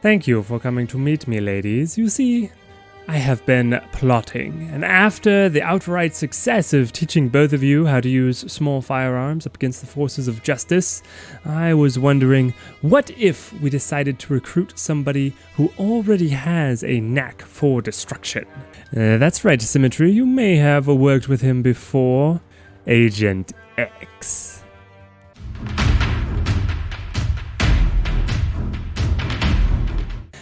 Thank you for coming to meet me, ladies. You see, I have been plotting, and after the outright success of teaching both of you how to use small firearms up against the forces of justice, I was wondering, what if we decided to recruit somebody who already has a knack for destruction? That's right, Symmetry, you may have worked with him before. Agent X.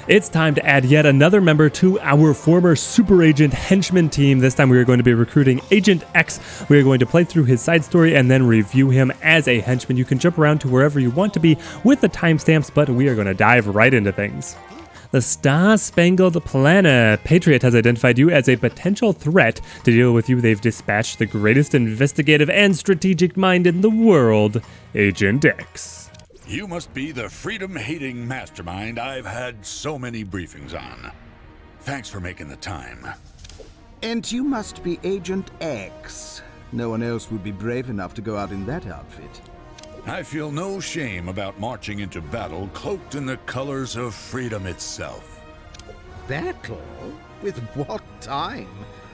It's time to add yet another member to our former Super Agent Henchman team. This time we are going to be recruiting Agent X. We are going to play through his side story and then review him as a henchman. You can jump around to wherever you want to be with the timestamps, but we are going to dive right into things. The Star-Spangled Planner. Patriot has identified you as a potential threat. To deal with you, they've dispatched the greatest investigative and strategic mind in the world, Agent X. You must be the freedom-hating mastermind I've had so many briefings on. Thanks for making the time. And you must be Agent X. No one else would be brave enough to go out in that outfit. I feel no shame about marching into battle cloaked in the colors of freedom itself. Battle? With what time?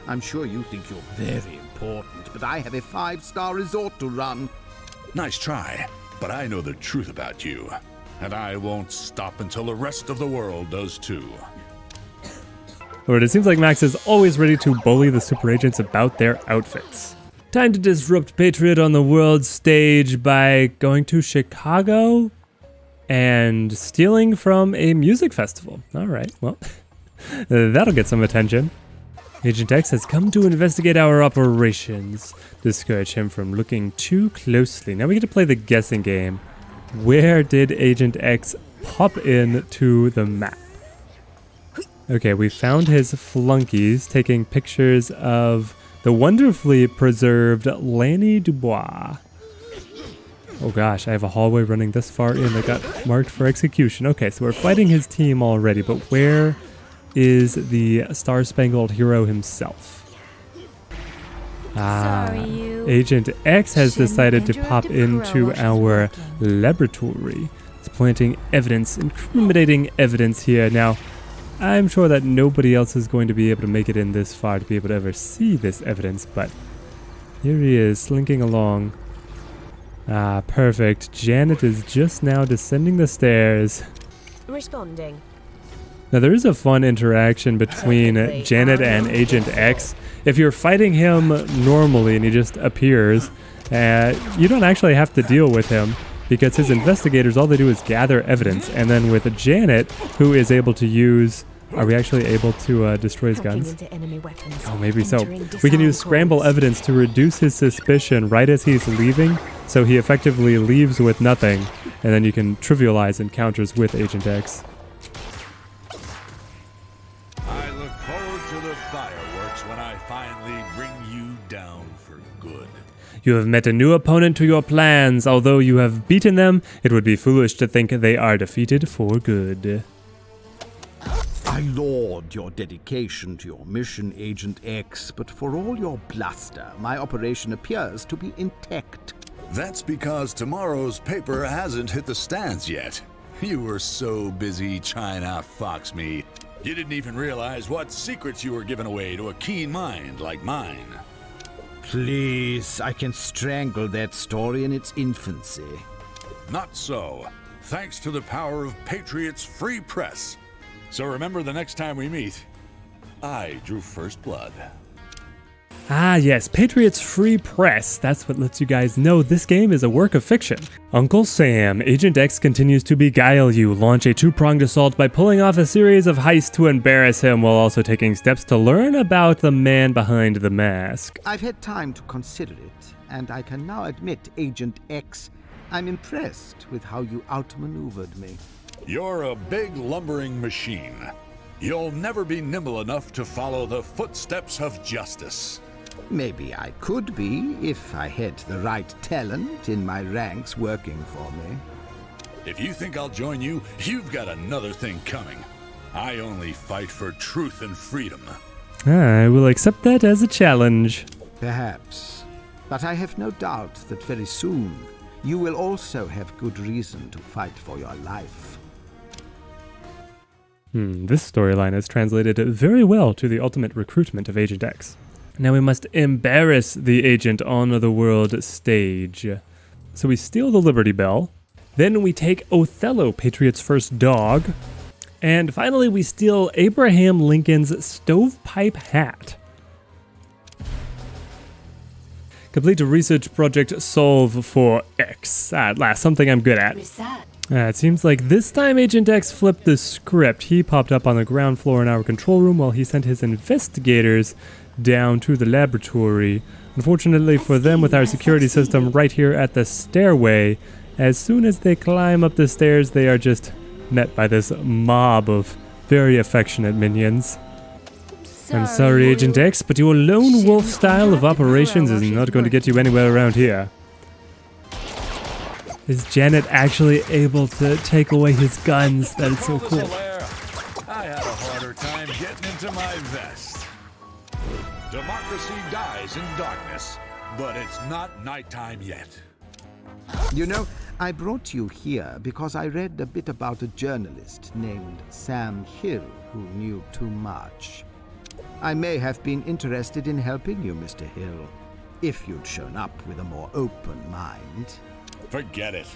I'm sure you think you're very important, but I have a 5-star resort to run. Nice try. But I know the truth about you, and I won't stop until the rest of the world does too. Lord, it seems like Max is always ready to bully the super agents about their outfits. Time to disrupt Patriot on the world stage by going to Chicago and stealing from a music festival. All right, well, that'll get some attention. Agent X has come to investigate our operations. Discourage him from looking too closely. Now we get to play the guessing game. Where did Agent X pop in to the map? Okay, we found his flunkies taking pictures of the wonderfully preserved Lanny Dubois. Oh gosh, I have a hallway running this far in that got marked for execution. Okay, so we're fighting his team already, but where is the Star-Spangled hero himself? Agent X has decided to pop into our laboratory. It's planting evidence, incriminating evidence here. Now, I'm sure that nobody else is going to be able to make it in this far to be able to ever see this evidence, but here he is, slinking along. Ah, perfect. Janet is just now descending the stairs. Responding. Now, there is a fun interaction between Janet and Agent X. If you're fighting him normally and he just appears, you don't actually have to deal with him because his investigators, all they do is gather evidence. And then with Janet, who is able to use... Are we actually able to destroy his guns? Oh, maybe so. We can use scramble evidence to reduce his suspicion right as he's leaving, so he effectively leaves with nothing. And then you can trivialize encounters with Agent X. When I finally bring you down for good. You have met a new opponent to your plans. Although you have beaten them, it would be foolish to think they are defeated for good. I laud your dedication to your mission, Agent X, but for all your bluster, my operation appears to be intact. That's because tomorrow's paper hasn't hit the stands yet. You were so busy trying to outfox me. You didn't even realize what secrets you were giving away to a keen mind like mine. Please, I can strangle that story in its infancy. Not so. Thanks to the power of Patriot's free press. So remember the next time we meet, I drew first blood. Ah yes, Patriot's free press. That's what lets you guys know this game is a work of fiction. Uncle Sam, Agent X continues to beguile you, launch a two-pronged assault by pulling off a series of heists to embarrass him while also taking steps to learn about the man behind the mask. I've had time to consider it, and I can now admit, Agent X, I'm impressed with how you outmaneuvered me. You're a big lumbering machine. You'll never be nimble enough to follow the footsteps of justice. Maybe I could be if I had the right talent in my ranks working for me. If you think I'll join you, you've got another thing coming. I only fight for truth and freedom. I will accept that as a challenge. Perhaps. But I have no doubt that very soon you will also have good reason to fight for your life. This storyline is translated very well to the ultimate recruitment of Agent X. Now we must embarrass the agent on the world stage. So we steal the Liberty Bell. Then we take Othello, Patriot's first dog. And finally we steal Abraham Lincoln's stovepipe hat. Complete a research project solve for X. At last, something I'm good at. It seems like this time Agent X flipped the script. He popped up on the ground floor in our control room while he sent his investigators down to the laboratory. Unfortunately for them, with our security system right here at the stairway, as soon as they climb up the stairs, they are just met by this mob of very affectionate minions. I'm sorry, Agent X, but your lone wolf style of operations is not going to get you anywhere around here. Is Janet actually able to take away his guns? That is so cool. I had a harder time getting into my vest. Democracy dies in darkness, but it's not nighttime yet. You know, I brought you here because I read a bit about a journalist named Sam Hill who knew too much. I may have been interested in helping you, Mr. Hill, if you'd shown up with a more open mind. Forget it.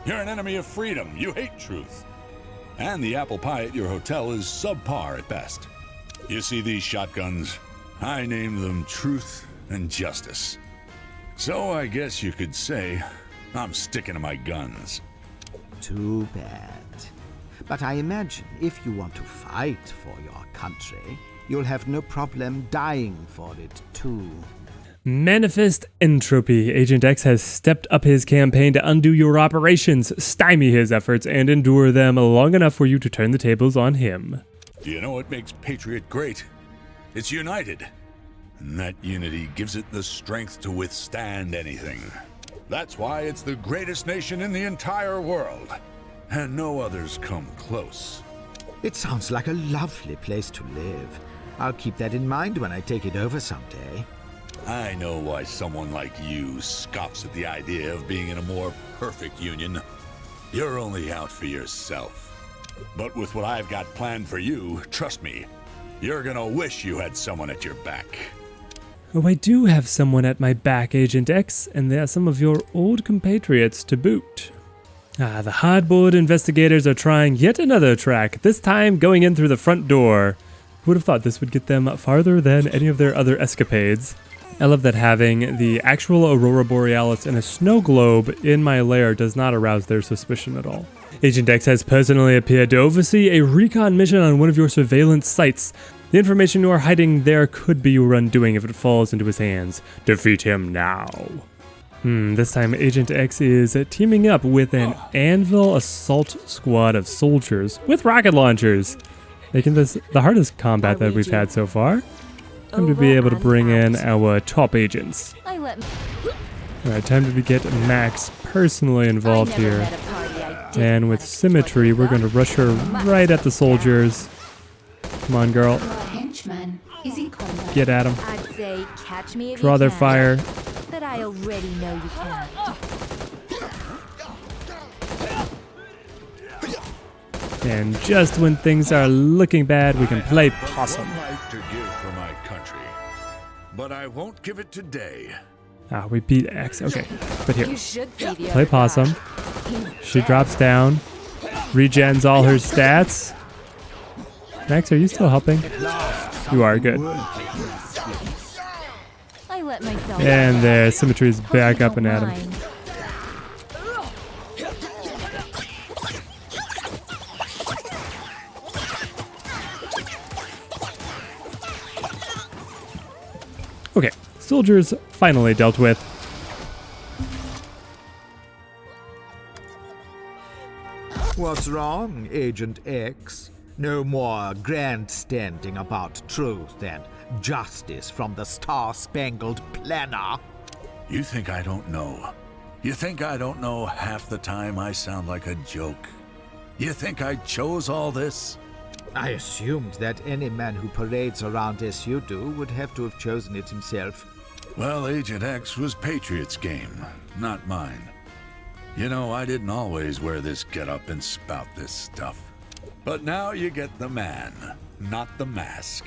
You're an enemy of freedom. You hate truth. And the apple pie at your hotel is subpar at best. You see these shotguns? I named them Truth and Justice. So I guess you could say I'm sticking to my guns. Too bad. But I imagine if you want to fight for your country, you'll have no problem dying for it too. Manifest Entropy. Agent X has stepped up his campaign to undo your operations, stymie his efforts, and endure them long enough for you to turn the tables on him. Do you know what makes Patriot great? It's united. And that unity gives it the strength to withstand anything. That's why it's the greatest nation in the entire world. And no others come close. It sounds like a lovely place to live. I'll keep that in mind when I take it over someday. I know why someone like you scoffs at the idea of being in a more perfect union. You're only out for yourself. But with what I've got planned for you, trust me, you're gonna wish you had someone at your back. Oh, I do have someone at my back, Agent X, and they are some of your old compatriots to boot. The hardboiled investigators are trying yet another track, this time going in through the front door. Who would have thought this would get them farther than any of their other escapades? I love that having the actual Aurora Borealis in a snow globe in my lair does not arouse their suspicion at all. Agent X has personally appeared to oversee a recon mission on one of your surveillance sites. The information you are hiding there could be your undoing if it falls into his hands. Defeat him now. This time Agent X is teaming up with an Anvil assault squad of soldiers with rocket launchers, making this the hardest combat that we've had so far. Time to be able to bring in our top agents. Alright, time to get Max personally involved here. And with symmetry, we're going to rush her right at the soldiers. Come on, girl. Get at them. Draw their fire. But I already know you can. And just when things are looking bad, we can play possum. Life to give for my country, but I won't give it today. We beat X. Okay, but here, You should see the play other possum. guy. She drops down, regens all her stats. Max, are you still helping? You are, good. I let myself And there, symmetry is back up and at him. Mine. Okay, soldiers finally dealt with. What's wrong, Agent X? No more grandstanding about truth and justice from the Star-Spangled Planner. You think I don't know? You think I don't know half the time I sound like a joke? You think I chose all this? I assumed that any man who parades around as you do would have to have chosen it himself. Well, Agent X was Patriot's game, not mine. You know, I didn't always wear this getup and spout this stuff. But now you get the man, not the mask.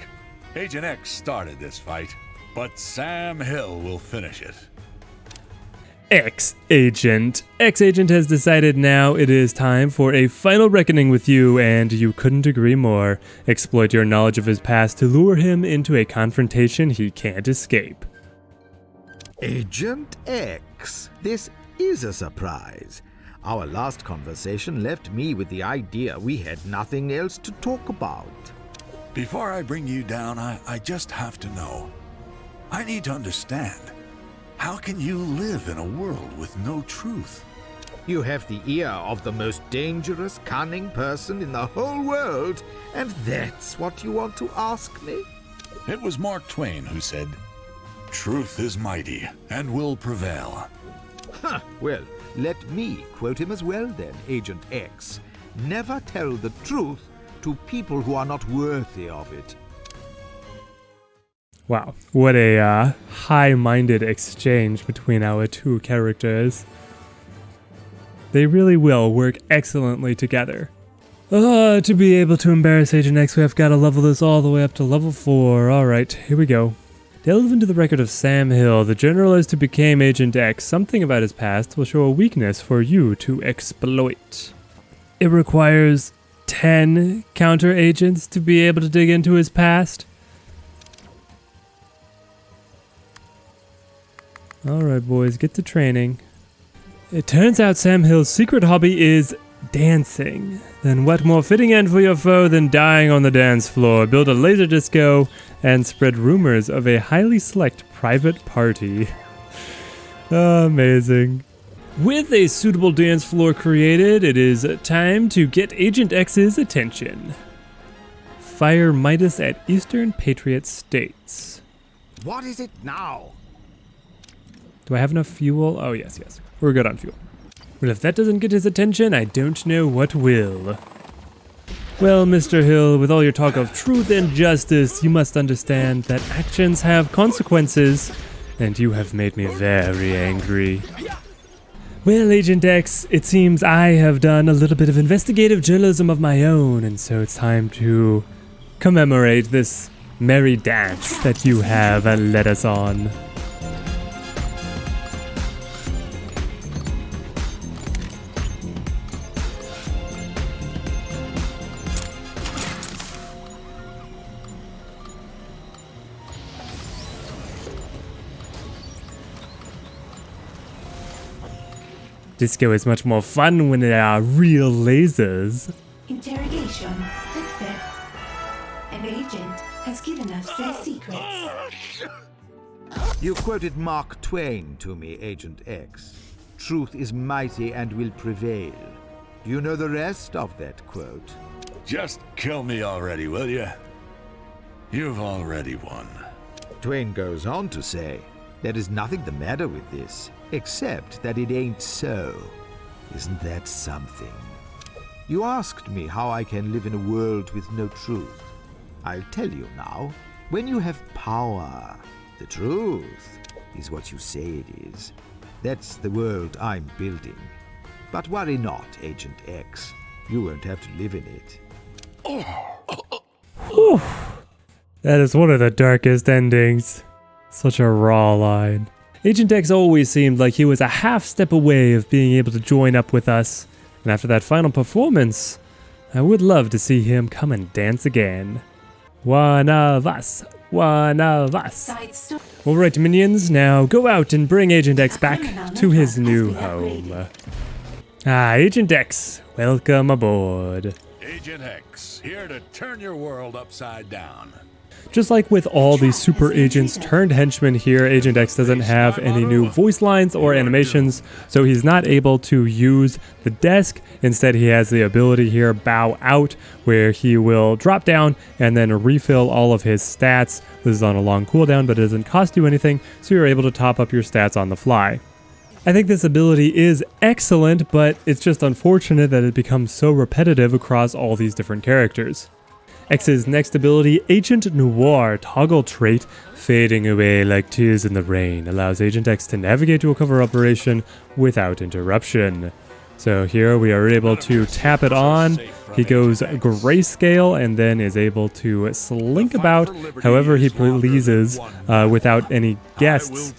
Agent X started this fight, but Sam Hill will finish it. X-Agent. X-Agent has decided now it is time for a final reckoning with you, and you couldn't agree more. Exploit your knowledge of his past to lure him into a confrontation he can't escape. Agent X, this is a surprise. Our last conversation left me with the idea we had nothing else to talk about. Before I bring you down, I just have to know. I need to understand. How can you live in a world with no truth? You have the ear of the most dangerous, cunning person in the whole world, and that's what you want to ask me? It was Mark Twain who said, "Truth is mighty and will prevail." Huh, well, let me quote him as well then, Agent X. Never tell the truth to people who are not worthy of it. Wow, what a high-minded exchange between our two characters. They really will work excellently together. To be able to embarrass Agent X, we have got to level this all the way up to level 4. Alright, here we go. Delve into the record of Sam Hill, the journalist who became Agent X. Something about his past will show a weakness for you to exploit. It requires 10 counter-agents to be able to dig into his past. Alright boys, get to training. It turns out Sam Hill's secret hobby is dancing. Then what more fitting end for your foe than dying on the dance floor? Build a laser disco and spread rumors of a highly select private party. Amazing. With a suitable dance floor created, it is time to get Agent X's attention. Fire Midas at Eastern Patriot States. What is it now? Do I have enough fuel? Oh, yes. We're good on fuel. But if that doesn't get his attention, I don't know what will. Well, Mr. Hill, with all your talk of truth and justice, you must understand that actions have consequences, and you have made me very angry. Well, Agent X, it seems I have done a little bit of investigative journalism of my own, and so it's time to commemorate this merry dance that you have led us on. Disco is much more fun when there are real lasers. Interrogation success. An agent has given us their secrets. You quoted Mark Twain to me, Agent X. Truth is mighty and will prevail. Do you know the rest of that quote? Just kill me already, will you? You've already won. Twain goes on to say, there is nothing the matter with this, except that it ain't so. Isn't that something? You asked me how I can live in a world with no truth. I'll tell you now. When you have power, the truth is what you say it is. That's the world I'm building. But worry not, Agent X. You won't have to live in it. Whew. That is one of the darkest endings. Such a raw line. Agent X always seemed like he was a half step away of being able to join up with us, and after that final performance, I would love to see him come and dance again. One of us. One of us. Alright, minions, now go out and bring Agent X back to his new home. Agent X, welcome aboard. Agent X, here to turn your world upside down. Just like with all these super agents turned henchmen here, Agent X doesn't have any new voice lines or animations, so he's not able to use the desk. Instead, he has the ability here, Bow Out, where he will drop down and then refill all of his stats. This is on a long cooldown, but it doesn't cost you anything, so you're able to top up your stats on the fly. I think this ability is excellent, but it's just unfortunate that it becomes so repetitive across all these different characters. X's next ability, Agent Noir toggle trait, fading away like tears in the rain, allows Agent X to navigate to a cover operation without interruption. So here we are able to tap it on. He goes grayscale and then is able to slink about however he pleases without any guests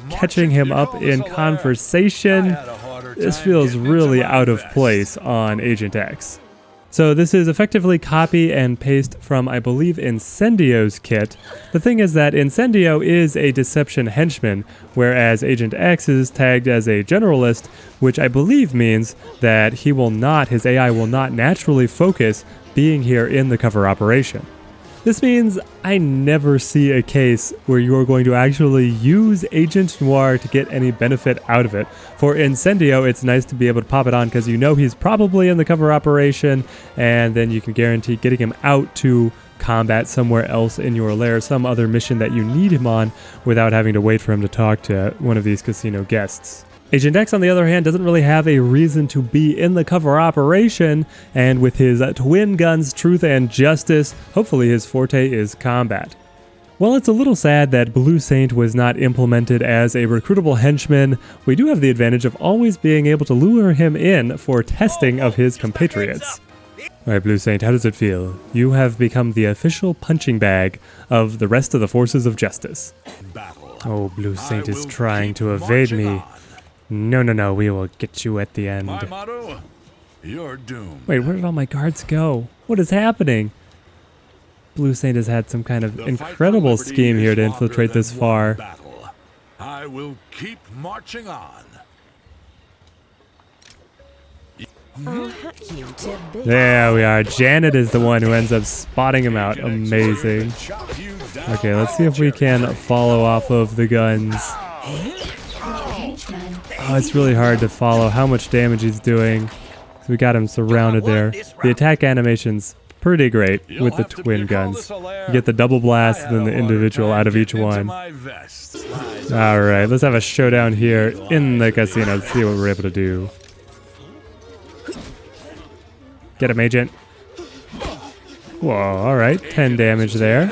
catching him up in conversation. This feels really out of place on Agent X. So this is effectively copy and paste from, I believe, Incendio's kit. The thing is that Incendio is a deception henchman, whereas Agent X is tagged as a generalist, which I believe means that his AI will not naturally focus being here in the cover operation. This means I never see a case where you are going to actually use Agent Noir to get any benefit out of it. For Incendio, it's nice to be able to pop it on because you know he's probably in the cover operation, and then you can guarantee getting him out to combat somewhere else in your lair, some other mission that you need him on, without having to wait for him to talk to one of these casino guests. Agent X, on the other hand, doesn't really have a reason to be in the cover operation, and with his twin guns, Truth and Justice, hopefully his forte is combat. While it's a little sad that Blue Saint was not implemented as a recruitable henchman, we do have the advantage of always being able to lure him in for testing of his compatriots. Alright, Blue Saint, how does it feel? You have become the official punching bag of the rest of the forces of justice. Oh, Blue Saint is trying to evade me. No, we will get you at the end. My motto, you're doomed. Wait, where did all my guards go? What is happening? Blue Saint has had some kind of incredible scheme here to infiltrate this far. I will keep marching on. There we are. Janet is the one who ends up spotting him out. Amazing. Okay, let's see if we can follow off of the guns. Oh, it's really hard to follow how much damage he's doing. We got him surrounded there. The attack animation's pretty great with the twin guns. You get the double blast and then the individual out of each one. Alright, let's have a showdown here in the casino. Let's see what we're able to do. Get him, Agent. Whoa, alright. 10 damage there.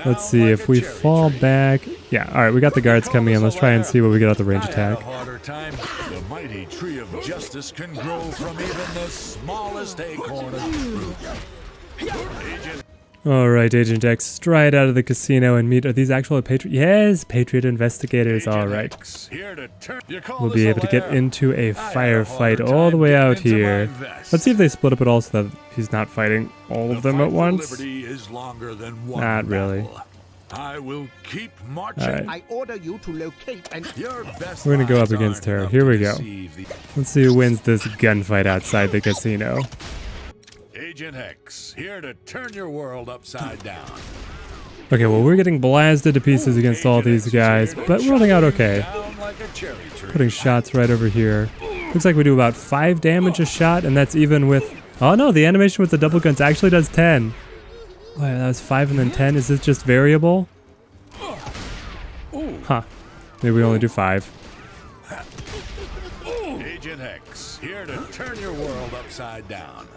Let's see if we fall back. Yeah, alright, we got the guards coming in. Let's try and see what we get out the range attack. The mighty tree of justice can grow from even the smallest acorn of truth. Alright, Agent X, stride out of the casino and meet. Are these actual Patriot? Yes, Patriot investigators, alright. We'll be able to get into a firefight all the way out here. Let's see if they split up at all so that he's not fighting all of them at once. Not really. I will keep marching. Alright. I order you to locate and We're gonna go up against her. Here we go. Let's see who wins this gunfight outside the casino. Agent X, here to turn your world upside down. Okay, well, we're getting blasted to pieces against all these guys, but we're holding out okay. Putting shots right over here. Looks like we do about 5 damage a shot, and that's even with... Oh no, the animation with the double guns actually does 10. Oh, yeah, that was 5 and then 10. Is this just variable? Huh. Maybe we only do 5. Agent X, here to turn your world upside down.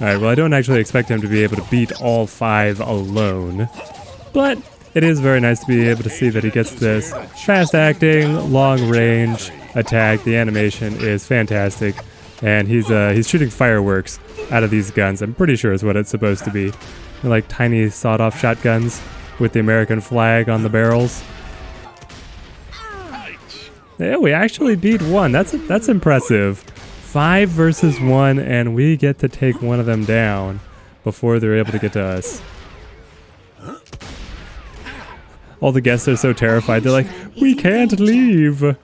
Alright, well, I don't actually expect him to be able to beat all 5 alone. But it is very nice to be able to see that he gets this fast-acting, long-range attack. The animation is fantastic. And he's shooting fireworks out of these guns. I'm pretty sure is what it's supposed to be. They're like tiny sawed-off shotguns with the American flag on the barrels. Yeah, we actually beat one. That's impressive. 5 versus 1, and we get to take one of them down before they're able to get to us. All the guests are so terrified. They're like, we can't leave.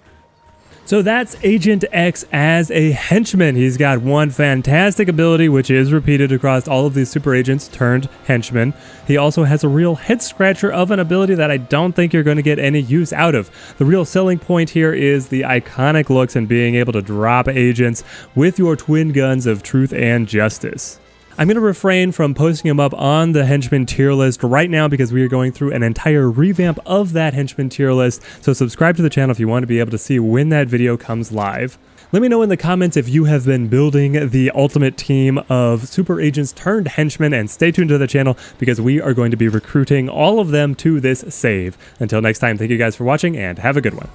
So that's Agent X as a henchman. He's got one fantastic ability, which is repeated across all of these super agents turned henchmen. He also has a real head scratcher of an ability that I don't think you're going to get any use out of. The real selling point here is the iconic looks and being able to drop agents with your twin guns of truth and justice. I'm going to refrain from posting him up on the henchman tier list right now because we are going through an entire revamp of that henchman tier list, so subscribe to the channel if you want to be able to see when that video comes live. Let me know in the comments if you have been building the ultimate team of super agents turned henchmen, and stay tuned to the channel because we are going to be recruiting all of them to this save. Until next time, thank you guys for watching and have a good one.